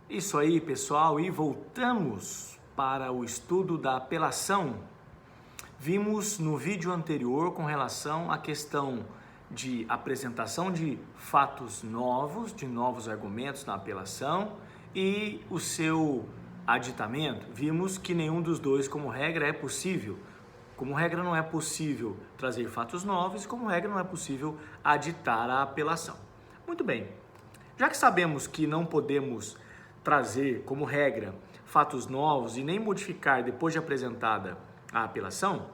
Isso aí, pessoal, e voltamos para o estudo da apelação. Vimos no vídeo anterior com relação à questão de apresentação de fatos novos, de novos argumentos na apelação e o seu aditamento. Vimos que nenhum dos dois, como regra, é possível. Como regra, não é possível trazer fatos novos e, como regra, não é possível aditar a apelação. Muito bem, já que sabemos que não podemos trazer, como regra, fatos novos e nem modificar depois de apresentada a apelação,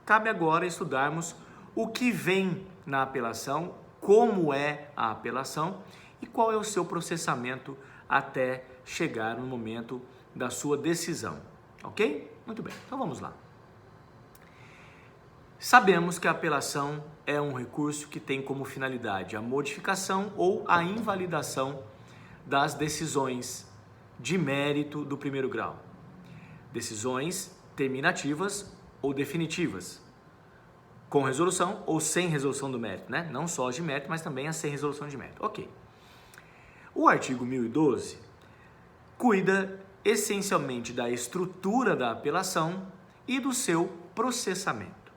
cabe agora estudarmos o que vem na apelação, como é a apelação e qual é o seu processamento até chegar no momento da sua decisão, ok? Muito bem, então vamos lá. Sabemos que a apelação é um recurso que tem como finalidade a modificação ou a invalidação das decisões de mérito do primeiro grau. Decisões terminativas ou definitivas, com resolução ou sem resolução do mérito, né? Não só as de mérito, mas também as sem resolução de mérito. Ok. O artigo 1012 cuida essencialmente da estrutura da apelação e do seu processamento.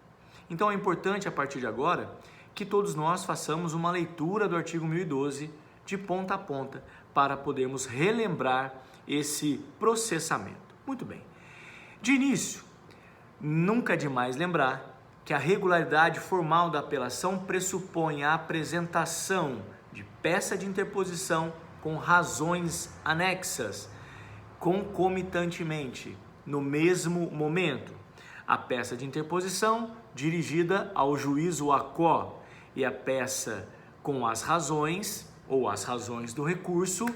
Então é importante a partir de agora que todos nós façamos uma leitura do artigo 1012 de ponta a ponta para podermos relembrar esse processamento. Muito bem. De início, nunca é demais lembrar que a regularidade formal da apelação pressupõe a apresentação de peça de interposição com razões anexas, concomitantemente, no mesmo momento. A peça de interposição dirigida ao juízo ACO e a peça com as razões ou as razões do recurso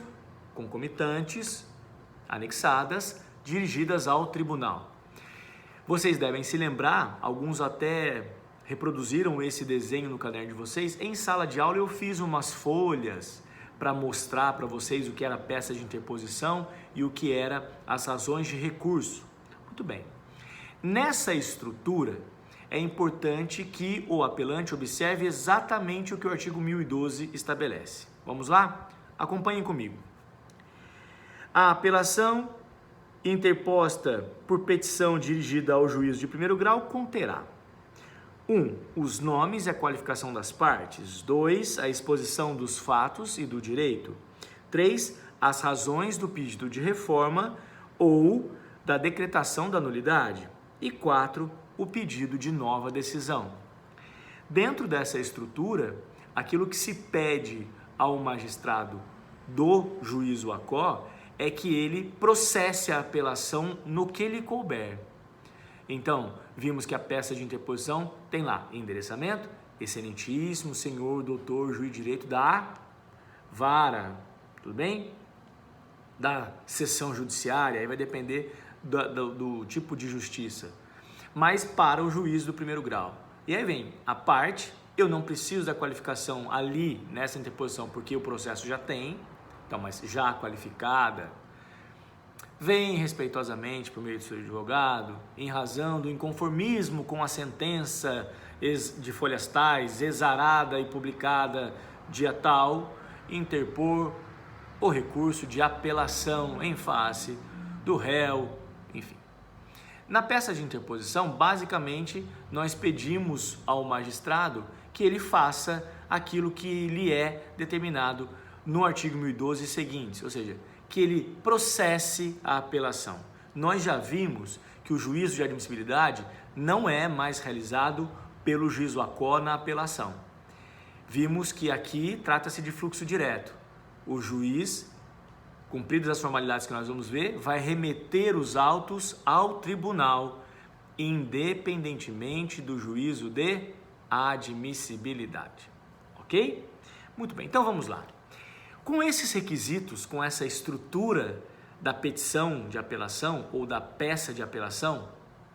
concomitantes, anexadas, dirigidas ao tribunal. Vocês devem se lembrar, alguns até reproduziram esse desenho no caderno de vocês. Em sala de aula eu fiz umas folhas para mostrar para vocês o que era a peça de interposição e o que era as razões de recurso. Muito bem. Nessa estrutura, é importante que o apelante observe exatamente o que o artigo 1012 estabelece. Vamos lá? Acompanhem comigo. A apelação interposta por petição dirigida ao juízo de primeiro grau conterá 1. Os nomes e a qualificação das partes. 2. A exposição dos fatos e do direito. 3. As razões do pedido de reforma ou da decretação da nulidade. E 4. O pedido de nova decisão. Dentro dessa estrutura, aquilo que se pede ao magistrado do juízo ACO é que ele processe a apelação no que lhe couber. Então, vimos que a peça de interposição tem lá endereçamento, excelentíssimo senhor doutor juiz de direito da vara, tudo bem? Da seção judiciária, aí vai depender do tipo de justiça, mas para o juiz do primeiro grau. E aí vem a parte, eu não preciso da qualificação ali nessa interposição porque o processo já tem, então, mas já qualificada, vem respeitosamente por meio do seu advogado, em razão do inconformismo com a sentença de folhas tais, exarada e publicada dia tal, interpor o recurso de apelação em face do réu, enfim. Na peça de interposição, basicamente, nós pedimos ao magistrado que ele faça aquilo que lhe é determinado no artigo 1012 e seguintes, ou seja, que ele processe a apelação. Nós já vimos que o juízo de admissibilidade não é mais realizado pelo juízo ACO na apelação. Vimos que aqui trata-se de fluxo direto. O juiz, cumpridas as formalidades que nós vamos ver, vai remeter os autos ao tribunal, independentemente do juízo de admissibilidade. Ok? Muito bem, então vamos lá. Com esses requisitos, com essa estrutura da petição de apelação ou da peça de apelação,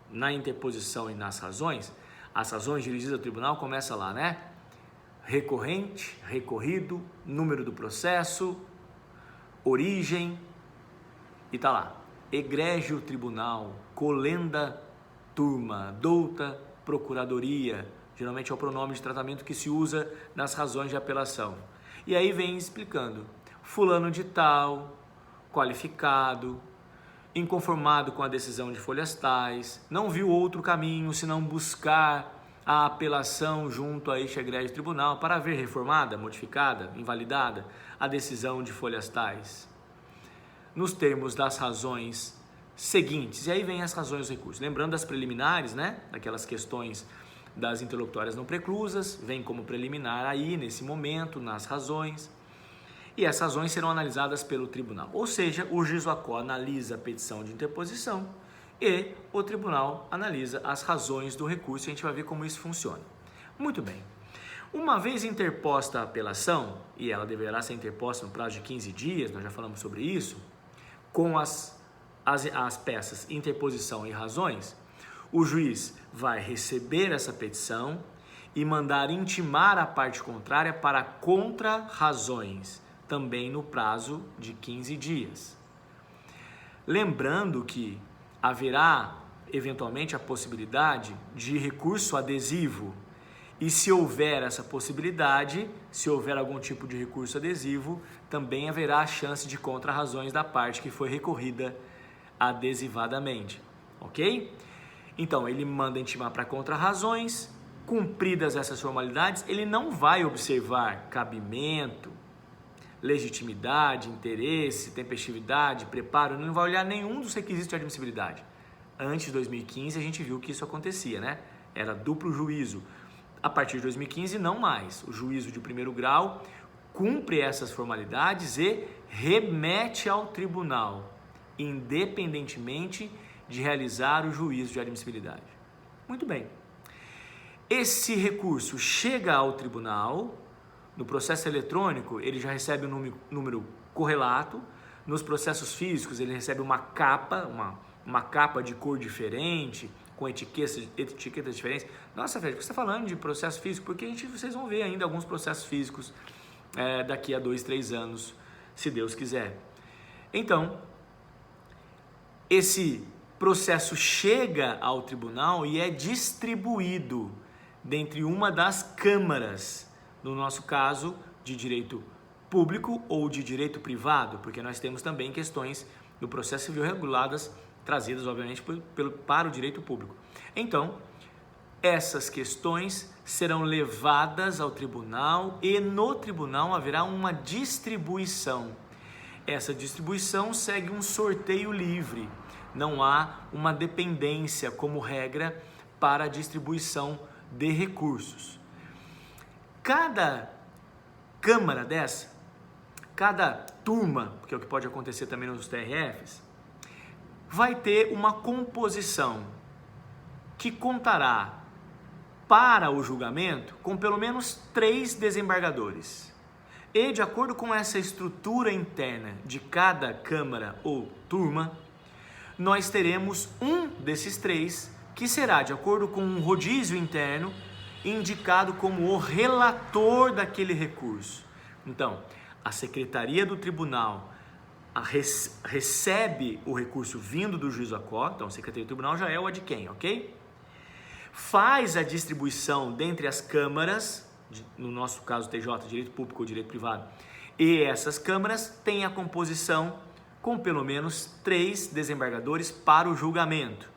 na interposição e nas razões, as razões dirigidas ao tribunal começa lá, né? Recorrente, recorrido, número do processo, origem, e tá lá. Egrégio tribunal, colenda turma, douta procuradoria, geralmente é o pronome de tratamento que se usa nas razões de apelação. E aí vem explicando, fulano de tal, qualificado, inconformado com a decisão de folhas tais, não viu outro caminho senão buscar a apelação junto a este egrégio tribunal para ver reformada, modificada, invalidada a decisão de folhas tais, nos termos das razões seguintes. E aí vem as razões do recurso. Lembrando das preliminares, né? Daquelas questões das interlocutórias não preclusas, vem como preliminar aí, nesse momento, nas razões. E essas razões serão analisadas pelo tribunal. Ou seja, o juiz do ACO analisa a petição de interposição e o tribunal analisa as razões do recurso, e a gente vai ver como isso funciona. Muito bem. Uma vez interposta a apelação, e ela deverá ser interposta no prazo de 15 dias, nós já falamos sobre isso, com as peças interposição e razões, o juiz vai receber essa petição e mandar intimar a parte contrária para contra-razões, também no prazo de 15 dias. Lembrando que haverá eventualmente a possibilidade de recurso adesivo, e se houver essa possibilidade, se houver algum tipo de recurso adesivo, também haverá a chance de contra-razões da parte que foi recorrida adesivadamente, ok? Então, ele manda intimar para contra-razões, cumpridas essas formalidades, ele não vai observar cabimento, legitimidade, interesse, tempestividade, preparo, ele não vai olhar nenhum dos requisitos de admissibilidade. Antes de 2015 a gente viu que isso acontecia, né? Era duplo juízo. A partir de 2015 não mais. O juízo de primeiro grau cumpre essas formalidades e remete ao tribunal, independentemente de realizar o juízo de admissibilidade. Muito bem. Esse recurso chega ao tribunal. No processo eletrônico, ele já recebe um número correlato. Nos processos físicos, ele recebe uma capa, uma capa de cor diferente, com etiquetas diferentes. Nossa, Fred, por que você está falando de processo físico? Porque vocês vão ver ainda alguns processos físicos daqui a 2, 3 anos, se Deus quiser. Então, esse processo chega ao tribunal e é distribuído dentre uma das câmaras, no nosso caso, de direito público ou de direito privado, porque nós temos também questões do processo civil reguladas, trazidas, obviamente, para o direito público. Então, essas questões serão levadas ao tribunal e no tribunal haverá uma distribuição. Essa distribuição segue um sorteio livre, não há uma dependência como regra para a distribuição de recursos. Cada câmara dessa, cada turma, que é o que pode acontecer também nos TRFs, vai ter uma composição que contará para o julgamento com pelo menos 3 desembargadores. E de acordo com essa estrutura interna de cada câmara ou turma, nós teremos um desses 3 que será, de acordo com um rodízio interno, indicado como o relator daquele recurso. Então, a secretaria do tribunal recebe o recurso vindo do juiz do ACO, então a secretaria do tribunal já é o adquém, ok? Faz a distribuição dentre as câmaras, no nosso caso TJ, direito público ou direito privado, e essas câmaras têm a composição com pelo menos 3 desembargadores para o julgamento.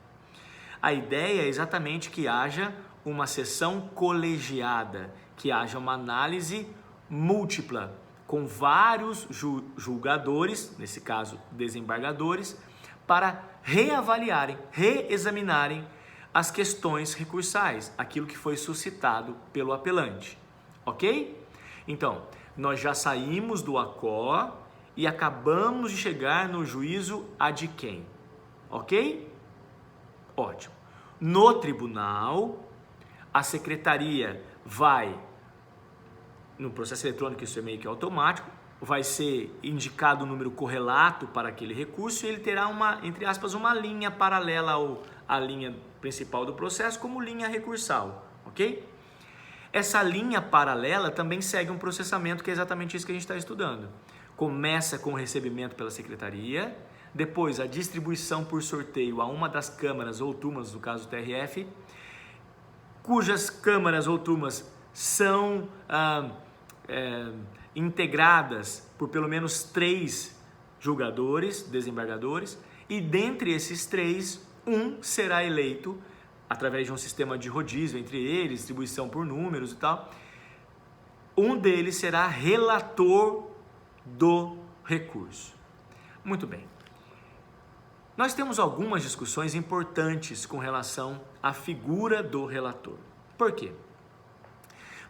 A ideia é exatamente que haja uma sessão colegiada, que haja uma análise múltipla, com vários julgadores, nesse caso desembargadores, para reavaliarem, reexaminarem as questões recursais, aquilo que foi suscitado pelo apelante, ok? Então, nós já saímos do ACO e acabamos de chegar no juízo adquém, ok? Ótimo. No tribunal, a secretaria vai, no processo eletrônico isso é meio que automático, vai ser indicado o número correlato para aquele recurso e ele terá uma, entre aspas, uma linha paralela à linha principal do processo como linha recursal, ok? Essa linha paralela também segue um processamento que é exatamente isso que a gente está estudando. Começa com o recebimento pela secretaria, depois a distribuição por sorteio a uma das câmaras ou turmas, no caso do TRF, cujas câmaras ou turmas são integradas por pelo menos 3 julgadores, desembargadores, e dentre esses 3, um será eleito através de um sistema de rodízio entre eles, distribuição por números e tal. Um deles será relator do recurso. Muito bem. Nós temos algumas discussões importantes com relação à figura do relator. Por quê?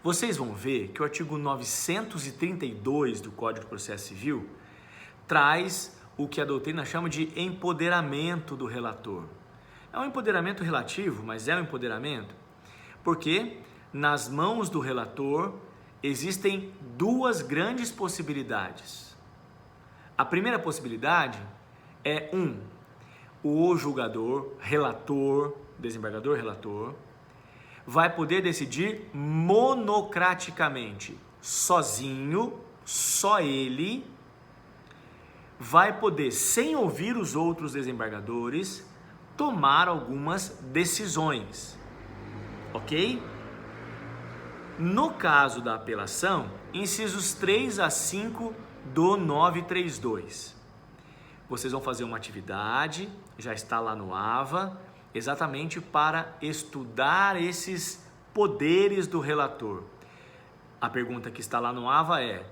Vocês vão ver que o artigo 932 do Código de Processo Civil traz o que a doutrina chama de empoderamento do relator. É um empoderamento relativo, mas é um empoderamento porque nas mãos do relator existem 2 grandes possibilidades. A primeira possibilidade é o julgador, relator, desembargador, relator, vai poder decidir monocraticamente, sozinho, só ele, vai poder, sem ouvir os outros desembargadores, tomar algumas decisões, ok? No caso da apelação, incisos 3 a 5 do 932. Vocês vão fazer uma atividade, já está lá no AVA, exatamente para estudar esses poderes do relator. A pergunta que está lá no AVA é: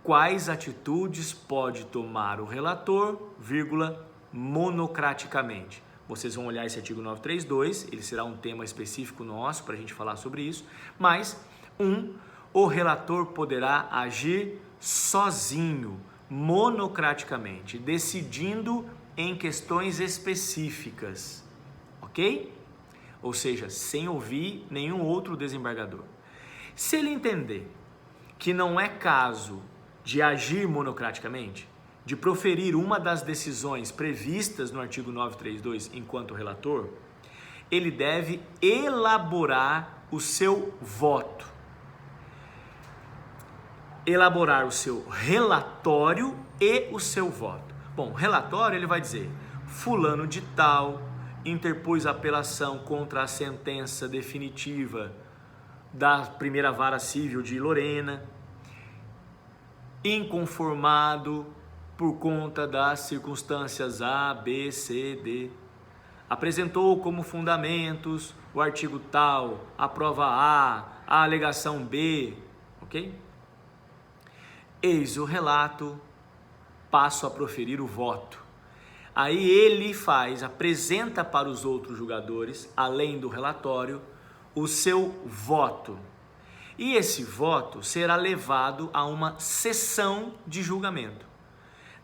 quais atitudes pode tomar o relator, monocraticamente? Vocês vão olhar esse artigo 932, ele será um tema específico nosso para a gente falar sobre isso, mas o relator poderá agir sozinho, monocraticamente, decidindo em questões específicas, ok? Ou seja, sem ouvir nenhum outro desembargador. Se ele entender que não é caso de agir monocraticamente, de proferir uma das decisões previstas no artigo 932 enquanto relator, ele deve elaborar o seu voto, elaborar o seu relatório e o seu voto. Bom, o relatório ele vai dizer: fulano de tal interpôs apelação contra a sentença definitiva da primeira vara civil de Lorena, inconformado por conta das circunstâncias A, B, C, D. Apresentou como fundamentos o artigo tal, a prova A alegação B, ok? Eis o relato, passo a proferir o voto. Aí ele apresenta para os outros julgadores, além do relatório, o seu voto. E esse voto será levado a uma sessão de julgamento.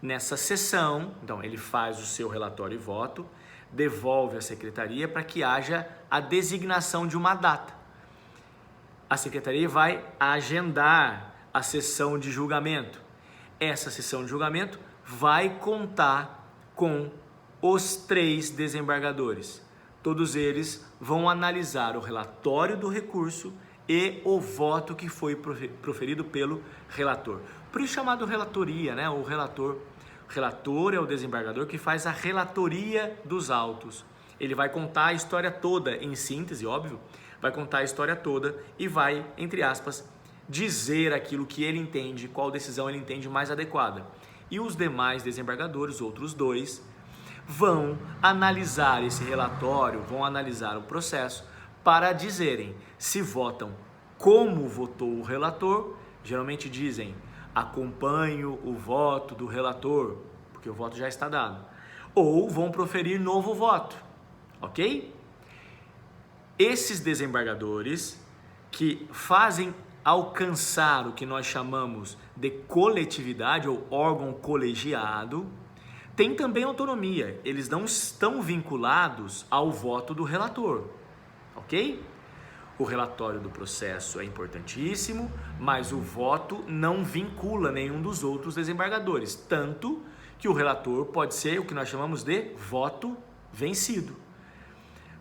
Nessa sessão, então, ele faz o seu relatório e voto, devolve à secretaria para que haja a designação de uma data. A secretaria vai agendar a sessão de julgamento. Essa sessão de julgamento vai contar com os 3 desembargadores. Todos eles vão analisar o relatório do recurso e o voto que foi proferido pelo relator. Por isso chamado relatoria, né? O relator é o desembargador que faz a relatoria dos autos. Ele vai contar a história toda, em síntese, óbvio, vai contar a história toda e vai, entre aspas, dizer aquilo que ele entende, qual decisão ele entende mais adequada. E os demais desembargadores, outros 2, vão analisar esse relatório, vão analisar o processo para dizerem se votam como votou o relator. Geralmente dizem: acompanho o voto do relator, porque o voto já está dado. Ou vão proferir novo voto, ok? Esses desembargadores que fazem alcançar o que nós chamamos de coletividade ou órgão colegiado, têm também autonomia. Eles não estão vinculados ao voto do relator, ok? O relatório do processo é importantíssimo, mas o voto não vincula nenhum dos outros desembargadores, tanto que o relator pode ser o que nós chamamos de voto vencido.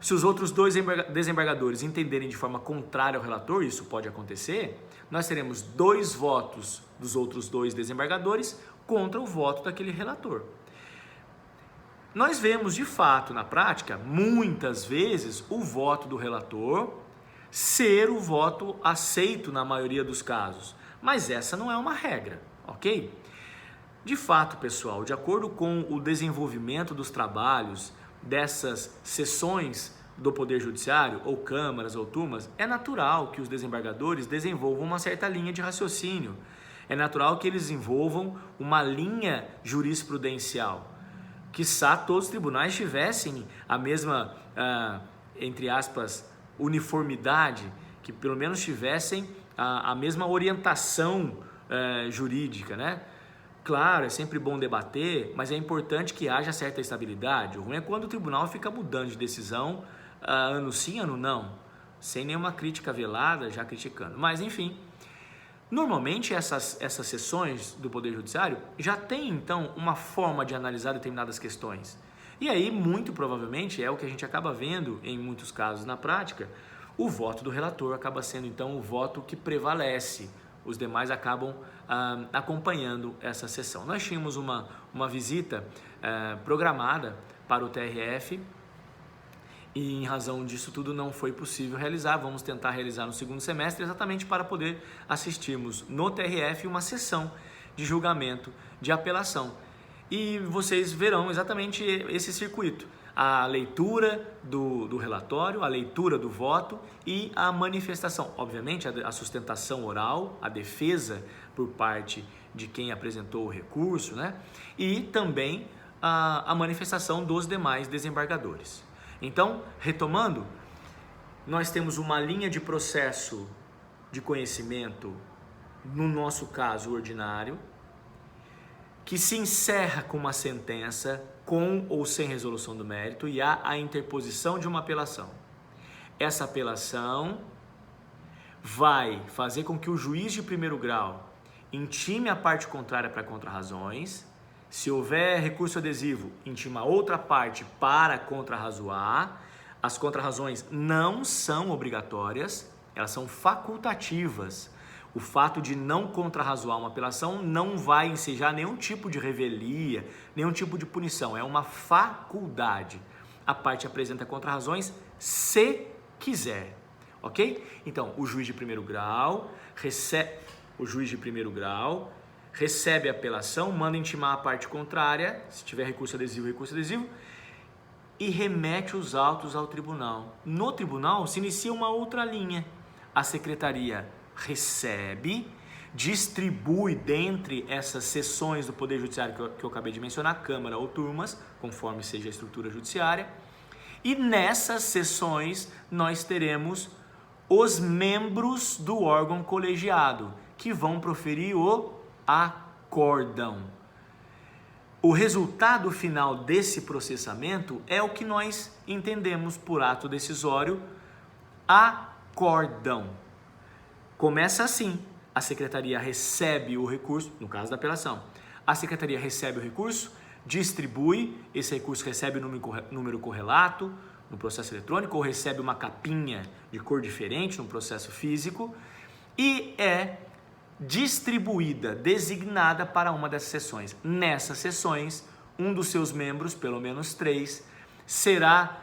Se os outros 2 desembargadores entenderem de forma contrária ao relator, isso pode acontecer, nós teremos 2 votos dos outros 2 desembargadores contra o voto daquele relator. Nós vemos de fato, na prática, muitas vezes, o voto do relator ser o voto aceito na maioria dos casos, mas essa não é uma regra, ok? De fato, pessoal, de acordo com o desenvolvimento dos trabalhos dessas sessões do Poder Judiciário, ou câmaras ou turmas, é natural que os desembargadores desenvolvam uma certa linha de raciocínio. É natural que eles desenvolvam uma linha jurisprudencial. Quiçá todos os tribunais tivessem a mesma, entre aspas, uniformidade, que pelo menos tivessem a mesma orientação jurídica, né? Claro, é sempre bom debater, mas é importante que haja certa estabilidade. O ruim é quando o tribunal fica mudando de decisão ano sim, ano não, sem nenhuma crítica velada, já criticando. Mas, enfim, normalmente essas sessões do Poder Judiciário já tem, então, uma forma de analisar determinadas questões. E aí, muito provavelmente, é o que a gente acaba vendo em muitos casos na prática, o voto do relator acaba sendo, então, o voto que prevalece. Os demais acabam acompanhando essa sessão. Nós tínhamos uma visita programada para o TRF e, em razão disso tudo, não foi possível realizar. Vamos tentar realizar no segundo semestre, exatamente para poder assistirmos no TRF uma sessão de julgamento de apelação. E vocês verão exatamente esse circuito. A leitura do relatório, a leitura do voto e a manifestação. Obviamente, a sustentação oral, a defesa por parte de quem apresentou o recurso, né? E também a manifestação dos demais desembargadores. Então, retomando, nós temos uma linha de processo de conhecimento, no nosso caso ordinário, que se encerra com uma sentença com ou sem resolução do mérito e há a interposição de uma apelação. Essa apelação vai fazer com que o juiz de primeiro grau intime a parte contrária para contrarrazões. Se houver recurso adesivo, intima outra parte para contrarrazoar. As contrarrazões não são obrigatórias, elas são facultativas. O fato de não contrarrazoar uma apelação não vai ensejar nenhum tipo de revelia, nenhum tipo de punição, é uma faculdade. A parte apresenta contrarrazões se quiser, ok? Então, o juiz de primeiro grau recebe a apelação, manda intimar a parte contrária, se tiver recurso adesivo, e remete os autos ao tribunal. No tribunal se inicia uma outra linha. A secretaria recebe, distribui dentre essas sessões do Poder Judiciário que eu acabei de mencionar, Câmara ou turmas, conforme seja a estrutura judiciária, e nessas sessões nós teremos os membros do órgão colegiado, que vão proferir o acórdão. O resultado final desse processamento é o que nós entendemos por ato decisório, acórdão. Começa assim, a secretaria recebe o recurso, no caso da apelação, a secretaria recebe o recurso, distribui, esse recurso recebe o número correlato no processo eletrônico ou recebe uma capinha de cor diferente no processo físico e é distribuída, designada para uma dessas sessões. Nessas sessões, um dos seus membros, pelo menos 3, será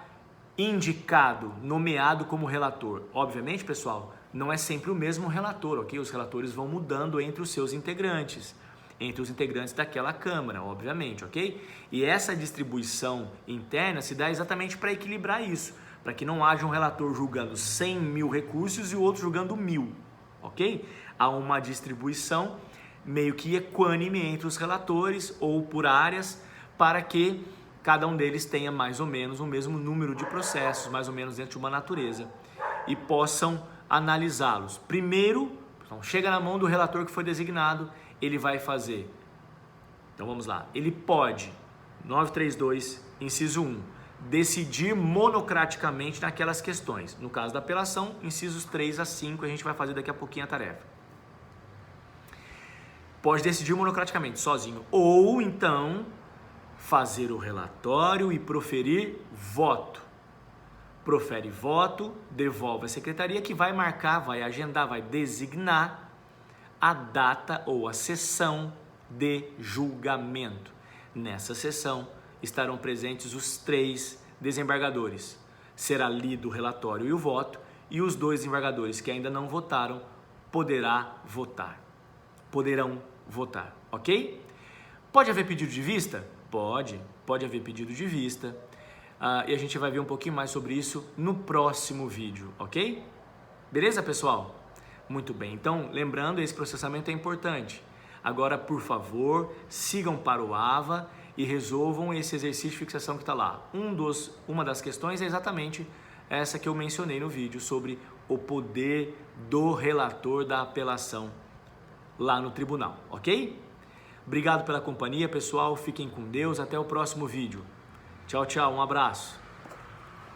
indicado, nomeado como relator. Obviamente, pessoal, não é sempre o mesmo relator, ok? Os relatores vão mudando entre os seus integrantes, entre os integrantes daquela Câmara, obviamente, ok? E essa distribuição interna se dá exatamente para equilibrar isso, para que não haja um relator julgando 100 mil recursos e o outro julgando 1000, ok? Há uma distribuição meio que equânime entre os relatores ou por áreas para que cada um deles tenha mais ou menos o mesmo número de processos, mais ou menos dentro de uma natureza, e possam analisá-los. Primeiro, então, chega na mão do relator que foi designado, ele vai fazer. Então vamos lá. Ele pode, 932, inciso 1, decidir monocraticamente naquelas questões. No caso da apelação, incisos 3 a 5, a gente vai fazer daqui a pouquinho a tarefa. Pode decidir monocraticamente, sozinho. Ou então, fazer o relatório e proferir voto. Profere voto, devolve à secretaria que vai marcar, vai agendar, vai designar a data ou a sessão de julgamento. Nessa sessão estarão presentes os 3 desembargadores. Será lido o relatório e o voto e os 2 desembargadores que ainda não votaram poderão votar, ok? Pode haver pedido de vista? Pode haver pedido de vista. E a gente vai ver um pouquinho mais sobre isso no próximo vídeo, ok? Beleza, pessoal? Muito bem, então lembrando, esse processamento é importante. Agora, por favor, sigam para o AVA e resolvam esse exercício de fixação que está lá. Uma das questões é exatamente essa que eu mencionei no vídeo, sobre o poder do relator da apelação lá no tribunal, ok? Obrigado pela companhia, pessoal. Fiquem com Deus. Até o próximo vídeo. Tchau, tchau. Um abraço.